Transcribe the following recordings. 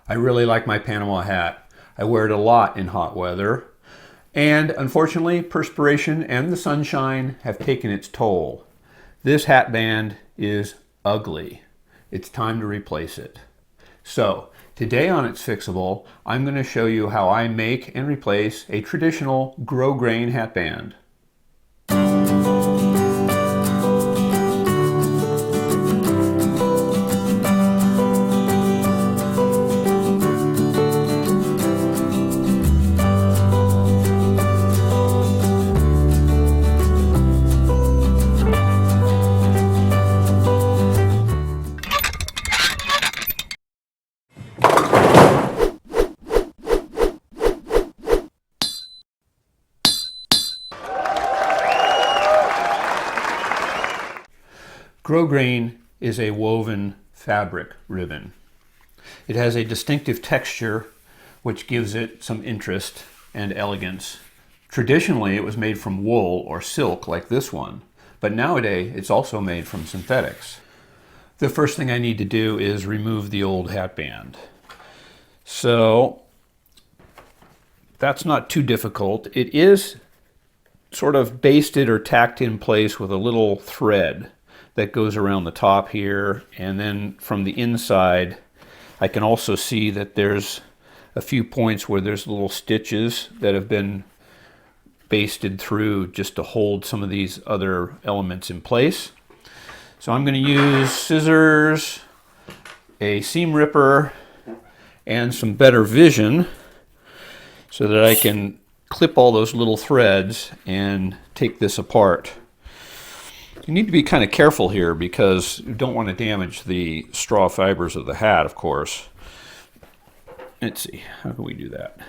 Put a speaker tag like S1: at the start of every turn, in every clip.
S1: I really like my Panama hat. I wear it a lot in hot weather. And unfortunately, perspiration and the sunshine have taken its toll. This hat band is ugly. It's time to replace it. So, today on ItsFixable, I'm going to show you how I make and replace a traditional Grosgrain hat band. Grosgrain is a woven fabric ribbon. It has a distinctive texture which gives it some interest and elegance. Traditionally, it was made from wool or silk like this one, but nowadays it's also made from synthetics. The first thing I need to do is remove the old hat band. So that's not too difficult. It is sort of basted or tacked in place with a little thread that goes around the top here, and then from the inside I can also see that there's a few points where there's little stitches that have been basted through just to hold some of these other elements in place. So I'm going to use scissors, a seam ripper, and some better vision so that I can clip all those little threads and take this apart. You need to be kind of careful here because you don't want to damage the straw fibers of the hat, of course. Let's see, how can we do that?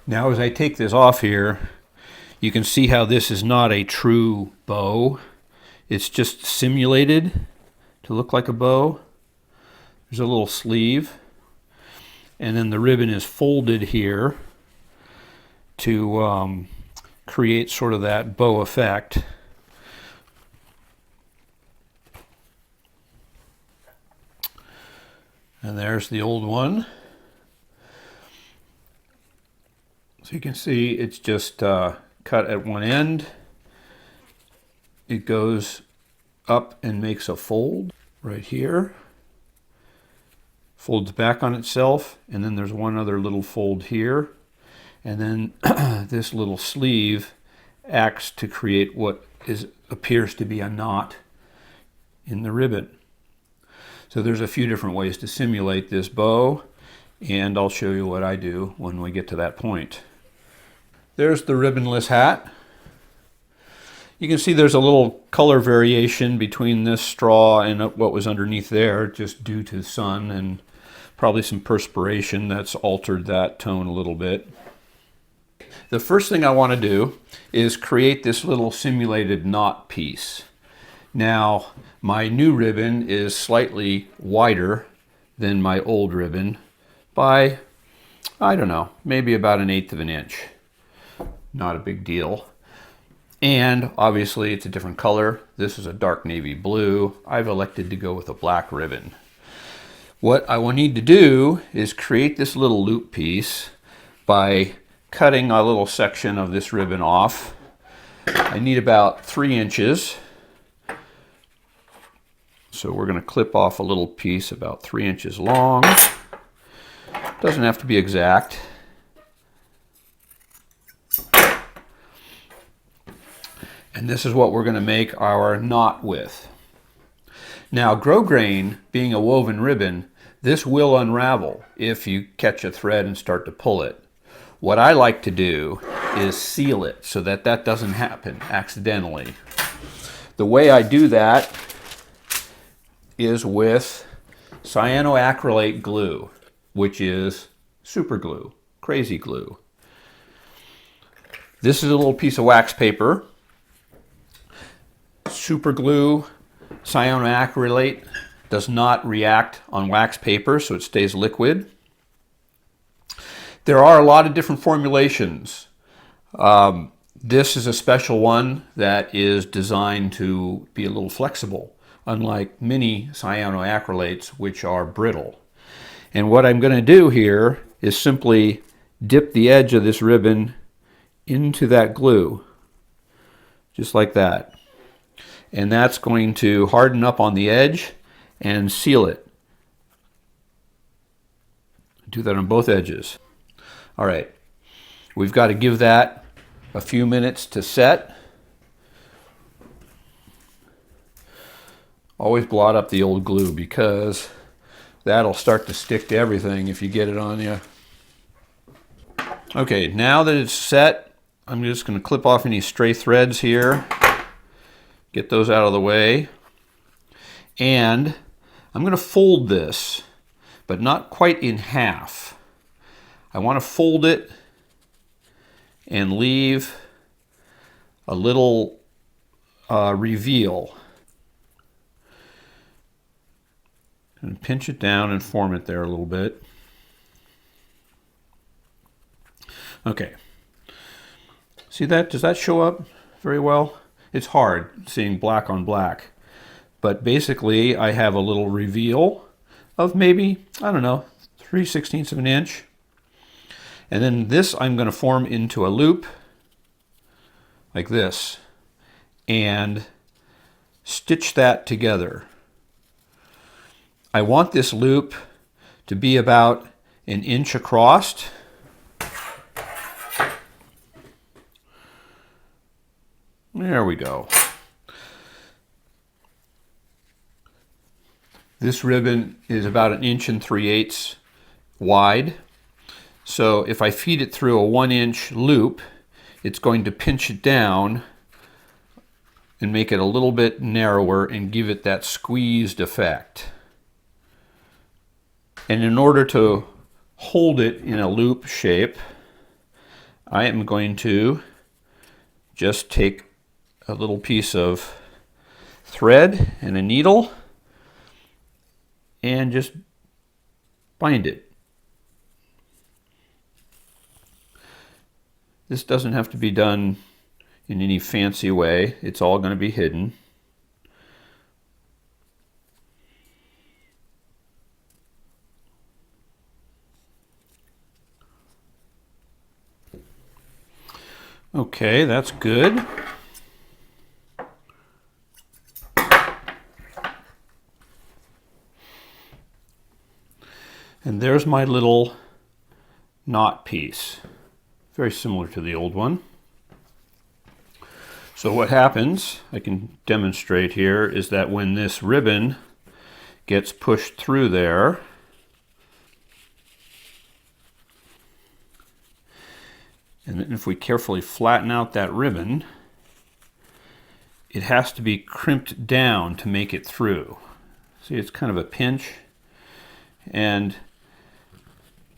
S1: Now as I take this off here, you can see how this is not a true bow. It's just simulated to look like a bow. There's a little sleeve, and then the ribbon is folded here to create sort of that bow effect. And there's the old one. So you can see it's just cut at one end. It goes up and makes a fold right here. Folds back on itself, and then there's one other little fold here. And then this little sleeve acts to create what appears to be a knot in the ribbon. So there's a few different ways to simulate this bow, and I'll show you what I do when we get to that point. There's the ribbonless hat. You can see there's a little color variation between this straw and what was underneath there, just due to the sun and probably some perspiration that's altered that tone a little bit. The first thing I want to do is create this little simulated knot piece. Now, my new ribbon is slightly wider than my old ribbon by, I don't know, maybe about 1/8 of an inch. Not a big deal. And obviously it's a different color. This is a dark navy blue. I've elected to go with a black ribbon. What I will need to do is create this little loop piece by cutting a little section of this ribbon off. I need about 3 inches. So we're going to clip off a little piece about 3 inches long. Doesn't have to be exact. And this is what we're going to make our knot with. Now, Grosgrain, being a woven ribbon, this will unravel if you catch a thread and start to pull it. What I like to do is seal it so that that doesn't happen accidentally. The way I do that is with cyanoacrylate glue, which is super glue, crazy glue. This is a little piece of wax paper. Super glue, cyanoacrylate, does not react on wax paper, so it stays liquid. There are a lot of different formulations. This is a special one that is designed to be a little flexible, unlike many cyanoacrylates, which are brittle. And what I'm going to do here is simply dip the edge of this ribbon into that glue, just like that. And that's going to harden up on the edge and seal it. Do that on both edges. All right, we've got to give that a few minutes to set. Always blot up the old glue because that'll start to stick to everything if you get it on you. Okay, now that it's set, I'm just going to clip off any stray threads here. Get those out of the way. And I'm going to fold this, but not quite in half. I want to fold it and leave a little reveal. And pinch it down and form it there a little bit. Okay. See that? Does that show up very well? It's hard seeing black on black. But basically, I have a little reveal of maybe, I don't know, 3/16 of an inch. And then this I'm going to form into a loop like this and stitch that together. I want this loop to be about an inch across. There we go. This ribbon is about 1 3/8 wide. So if I feed it through a 1-inch loop, it's going to pinch it down and make it a little bit narrower and give it that squeezed effect. And in order to hold it in a loop shape, I am going to just take a little piece of thread and a needle and just bind it. This doesn't have to be done in any fancy way. It's all going to be hidden. Okay, that's good. And there's my little knot piece. Very similar to the old one. So what happens, I can demonstrate here, is that when this ribbon gets pushed through there, and then if we carefully flatten out that ribbon, it has to be crimped down to make it through. See, it's kind of a pinch, and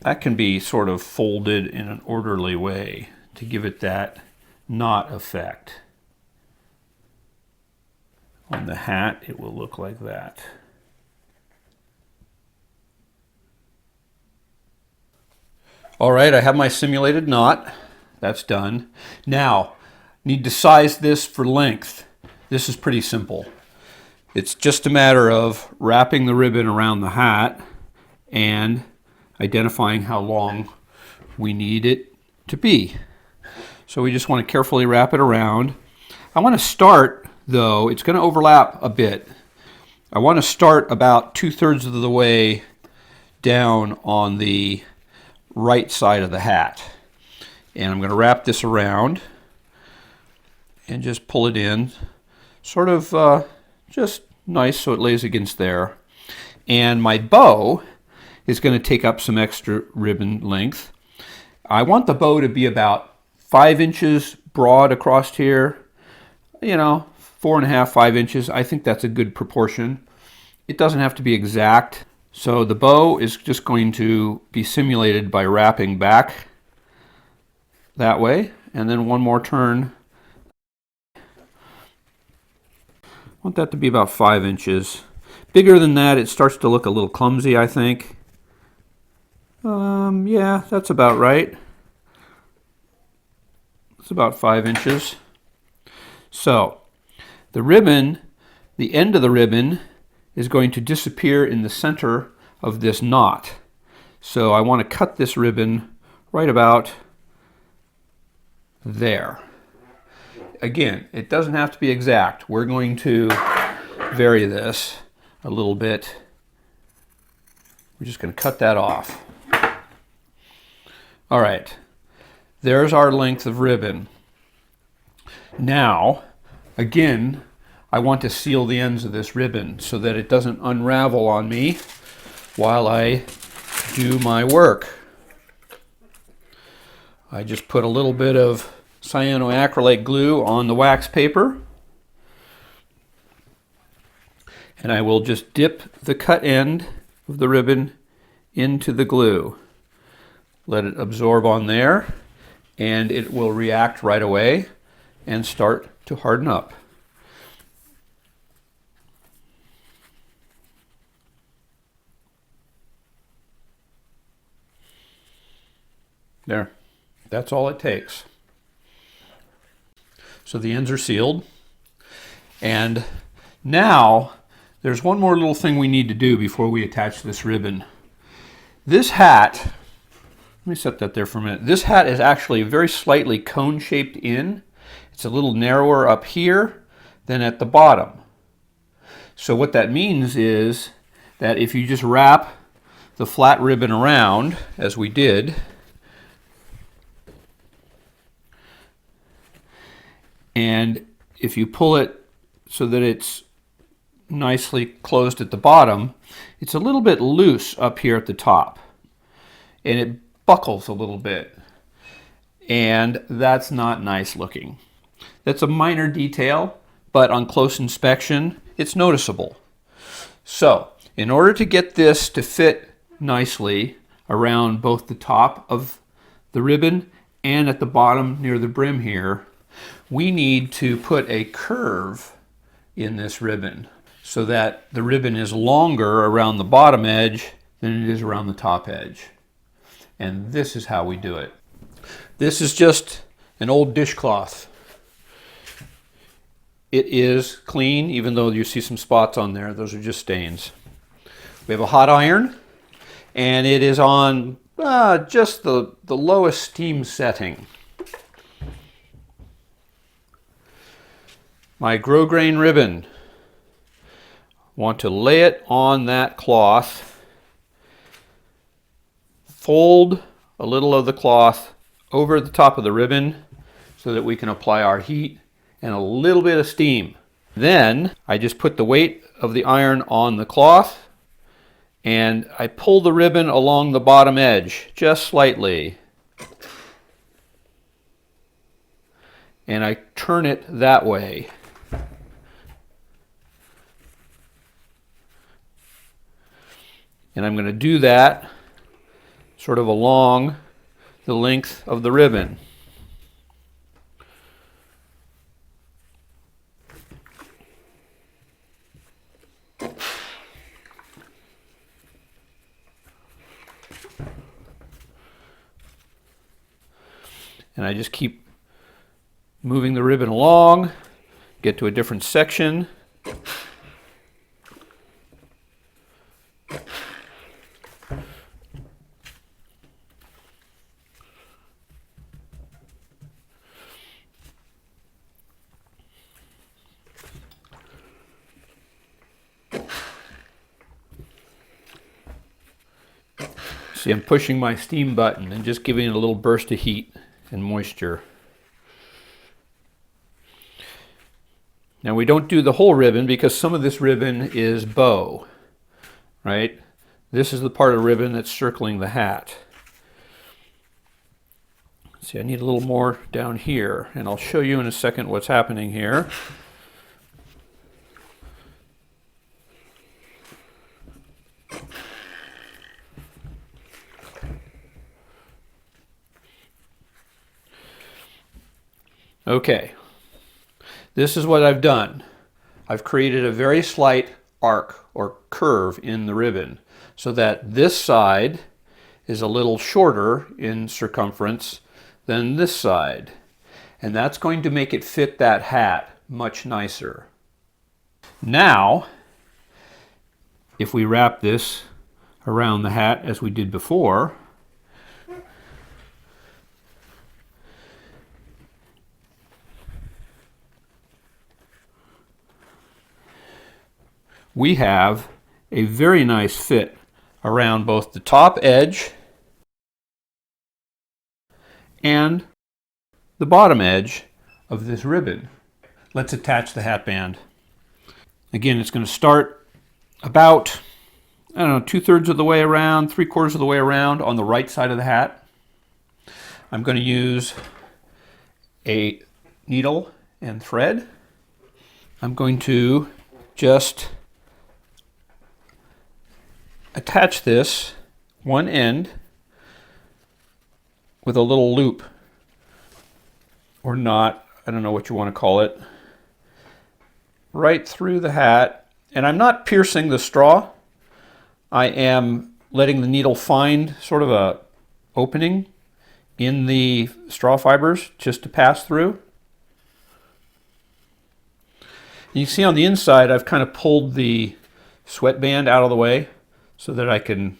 S1: that can be sort of folded in an orderly way to give it that knot effect. On the hat, it will look like that. All right, I have my simulated knot. That's done. Now, need to size this for length. This is pretty simple. It's just a matter of wrapping the ribbon around the hat and identifying how long we need it to be. So we just want to carefully wrap it around. I want to start, though, it's going to overlap a bit. I want to start about 2/3 of the way down on the right side of the hat. And I'm going to wrap this around and just pull it in, sort of just nice so it lays against there. And my bow is going to take up some extra ribbon length. I want the bow to be about 5 inches broad across here, 4.5, 5 inches. I think that's a good proportion. It doesn't have to be exact. So the bow is just going to be simulated by wrapping back that way, and then one more turn. I want that to be about 5 inches. Bigger than that, it starts to look a little clumsy, I think. Yeah, that's about right. It's about 5 inches. So, the ribbon, the end of the ribbon, is going to disappear in the center of this knot. So I want to cut this ribbon right about there. Again, it doesn't have to be exact. We're going to vary this a little bit. We're just going to cut that off. All right, there's our length of ribbon. Now, again, I want to seal the ends of this ribbon so that it doesn't unravel on me while I do my work. I just put a little bit of cyanoacrylate glue on the wax paper, and I will just dip the cut end of the ribbon into the glue. Let it absorb on there, and it will react right away and start to harden up. There, that's all it takes. So the ends are sealed, and now there's one more little thing we need to do before we attach this ribbon. This hat, let me set that there for a minute. This hat is actually very slightly cone-shaped in. It's a little narrower up here than at the bottom. So what that means is that if you just wrap the flat ribbon around, as we did, and if you pull it so that it's nicely closed at the bottom, it's a little bit loose up here at the top, and it buckles a little bit, and that's not nice looking. That's a minor detail, but on close inspection, it's noticeable. So, in order to get this to fit nicely around both the top of the ribbon and at the bottom near the brim here, we need to put a curve in this ribbon so that the ribbon is longer around the bottom edge than it is around the top edge. And this is how we do it. This is just an old dishcloth. It is clean, even though you see some spots on there. Those are just stains. We have a hot iron, and it is on just the lowest steam setting. My Grosgrain ribbon. Want to lay it on that cloth. Fold a little of the cloth over the top of the ribbon so that we can apply our heat and a little bit of steam. Then I just put the weight of the iron on the cloth, and I pull the ribbon along the bottom edge just slightly, and I turn it that way. And I'm going to do that sort of along the length of the ribbon. And I just keep moving the ribbon along, get to a different section. See, I'm pushing my steam button and just giving it a little burst of heat and moisture. Now we don't do the whole ribbon because some of this ribbon is bow, right? This is the part of the ribbon that's circling the hat. See, I need a little more down here, and I'll show you in a second what's happening here. Okay, this is what I've done. I've created a very slight arc or curve in the ribbon so that this side is a little shorter in circumference than this side. And that's going to make it fit that hat much nicer. Now, if we wrap this around the hat as we did before, we have a very nice fit around both the top edge and the bottom edge of this ribbon. Let's attach the hat band. Again, it's going to start about, I don't know, 2/3 of the way around, 3/4 of the way around on the right side of the hat. I'm going to use a needle and thread. I'm going to just attach this one end with a little loop or knot, I don't know what you want to call it, right through the hat. And I'm not piercing the straw. I am letting the needle find sort of a opening in the straw fibers just to pass through. You see on the inside I've kind of pulled the sweatband out of the way so that I can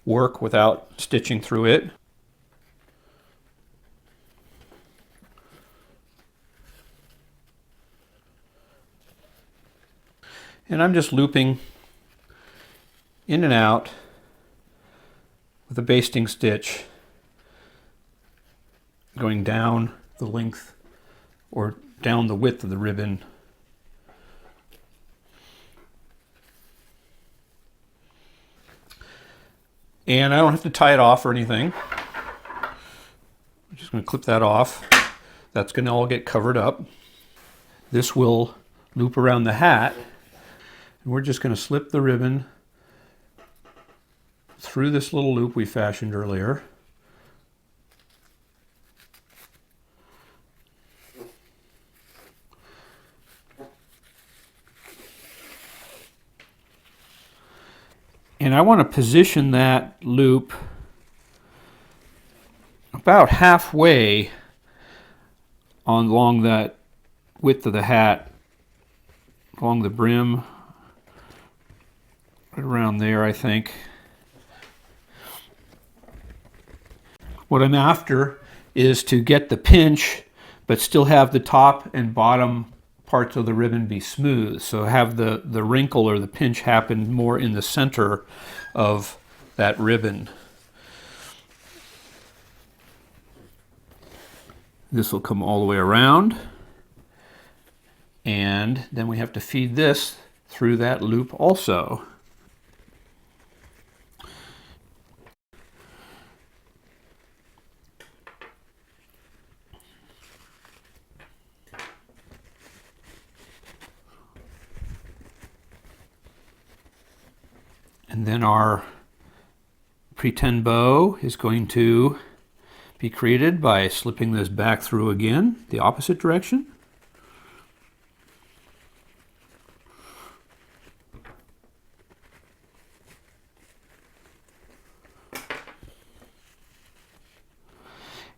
S1: work without stitching through it. And I'm just looping in and out with a basting stitch, going down the length or down the width of the ribbon. And I don't have to tie it off or anything. I'm just going to clip that off. That's going to all get covered up. This will loop around the hat. And we're just going to slip the ribbon through this little loop we fashioned earlier. And I want to position that loop about halfway along that width of the hat, along the brim, right around there, I think. What I'm after is to get the pinch, but still have the top and bottom parts of the ribbon be smooth. So have the wrinkle or the pinch happen more in the center of that ribbon. This will come all the way around. And then we have to feed this through that loop also. And then our pretend bow is going to be created by slipping this back through again, the opposite direction.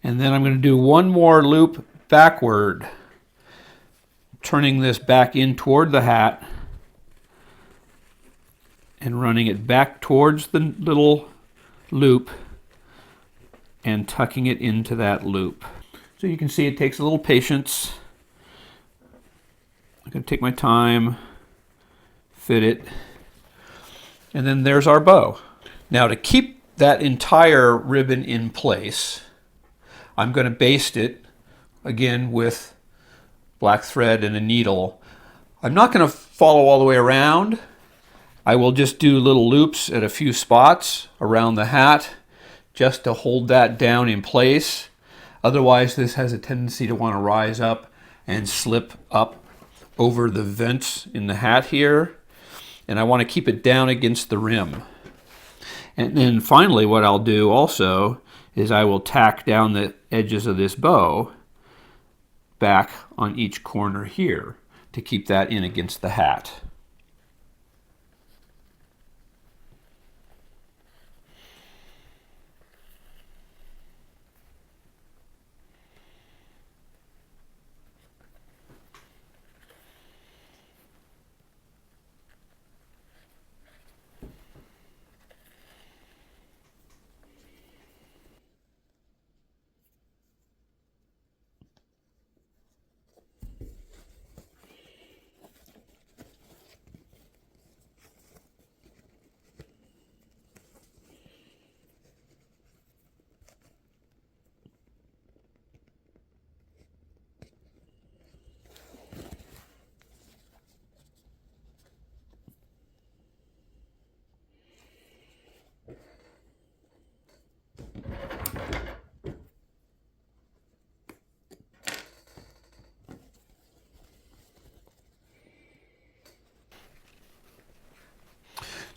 S1: And then I'm going to do one more loop backward, turning this back in toward the hat and running it back towards the little loop and tucking it into that loop. So you can see it takes a little patience. I'm going to take my time, fit it, and then there's our bow. Now to keep that entire ribbon in place, I'm going to baste it again with black thread and a needle. I'm not going to follow all the way around. I will just do little loops at a few spots around the hat just to hold that down in place. Otherwise, this has a tendency to want to rise up and slip up over the vents in the hat here. And I want to keep it down against the rim. And then finally, what I'll do also is I will tack down the edges of this bow back on each corner here to keep that in against the hat.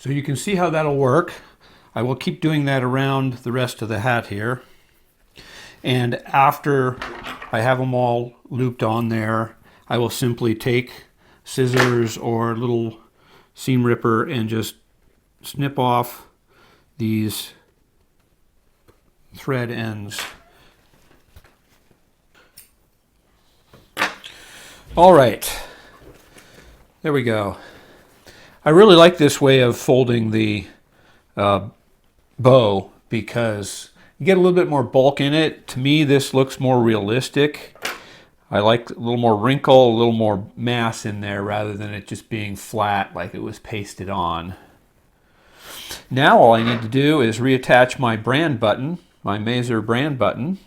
S1: So you can see how that'll work. I will keep doing that around the rest of the hat here. And after I have them all looped on there, I will simply take scissors or a little seam ripper and just snip off these thread ends. All right, there we go. I really like this way of folding the bow because you get a little bit more bulk in it. To me, this looks more realistic. I like a little more wrinkle, a little more mass in there rather than it just being flat like it was pasted on. Now all I need to do is reattach my brand button, my Mazer brand button,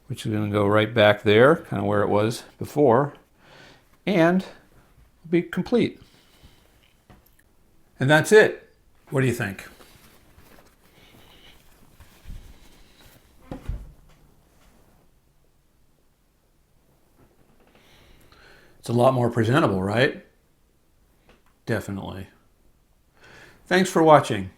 S1: which is going to go right back there, kind of where it was before, and be complete. And that's it. What do you think? It's a lot more presentable, right? Definitely. Thanks for watching.